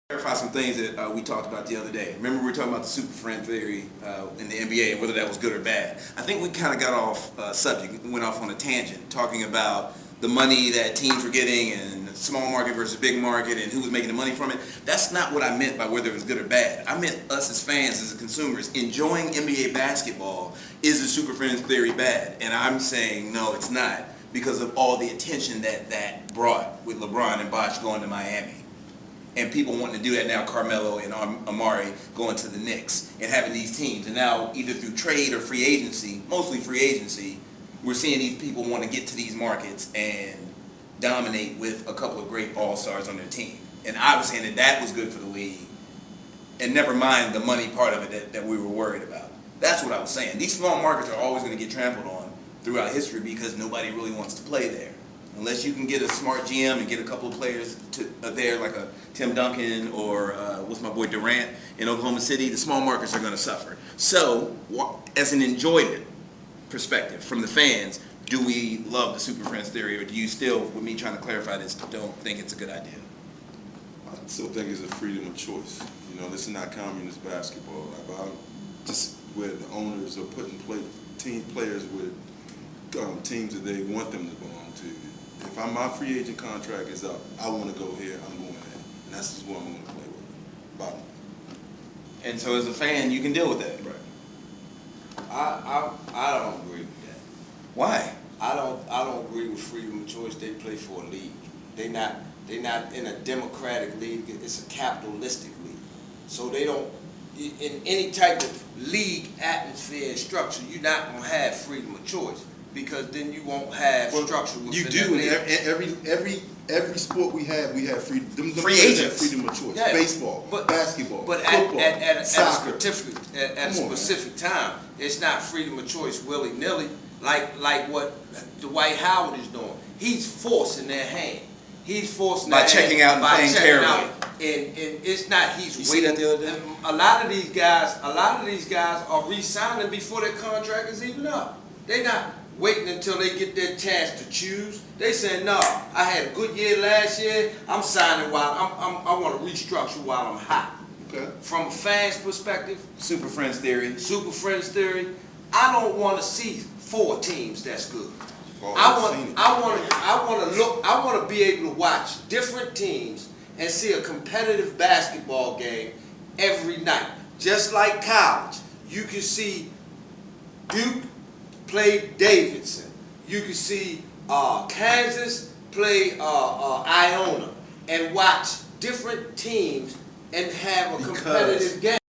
Clarify some things that we talked about the other day. Remember, we were talking about the super friend theory in the NBA and whether that was good or bad. I think we kind of got off subject, went off on a tangent, talking about the money that teams were getting and small market versus big market and who was making the money from it. That's not what I meant by whether it was good or bad. I meant us as fans, as consumers, enjoying NBA basketball. Is the super friends theory bad? And I'm saying no, it's not, because of all the attention that brought with LeBron and Bosh going to Miami. And people wanting to do that now, Carmelo and Amari going to the Knicks and having these teams. And now either through trade or free agency, mostly free agency, we're seeing these people want to get to these markets and dominate with a couple of great all-stars on their team. And I was saying that that was good for the league, and never mind the money part of it that we were worried about. That's what I was saying. These small markets are always going to get trampled on throughout history because nobody really wants to play there. Unless you can get a smart GM and get a couple of players there, like a Tim Duncan or what's my boy Durant in Oklahoma City, the small markets are going to suffer. So, as an enjoyment perspective from the fans, do we love the Super Friends theory, or do you still, with me trying to clarify this, don't think it's a good idea? I still think it's a freedom of choice. You know, this is not communist basketball. Just where the owners are putting players with teams that they want them to belong to. If my free agent contract is up, I want to go here, I'm going there. And that's just what I'm going to play with. Bottom. And so as a fan, you can deal with that. Right. I don't agree with that. Why? I don't agree with freedom of choice. They play for a league. They're not in a democratic league. It's a capitalistic league. So they don't, in any type of league atmosphere and structure, you're not going to have freedom of choice, because then you won't have structure within you do. Every sport we have freedom. Free agents have freedom of choice. Yeah, Baseball, basketball, but football, at a soccer. specific time, it's not freedom of choice willy nilly like what Dwight Howard is doing. He's forcing their hand. He's forcing by checking out and playing terribly. And it's not he's you waiting. See that the other day? A lot of these guys are re-signing before their contract is even up. They're not waiting until they get their chance to choose. They say, no, I had a good year last year. I'm signing while I want to restructure while I'm hot. Okay. From a fan's perspective, Super Friends theory. I don't want to see 4 teams that's good. I want to be able to watch different teams and see a competitive basketball game every night. Just like college, you can see Duke play Davidson. You can see Kansas play Iona, and watch different teams and have a competitive game.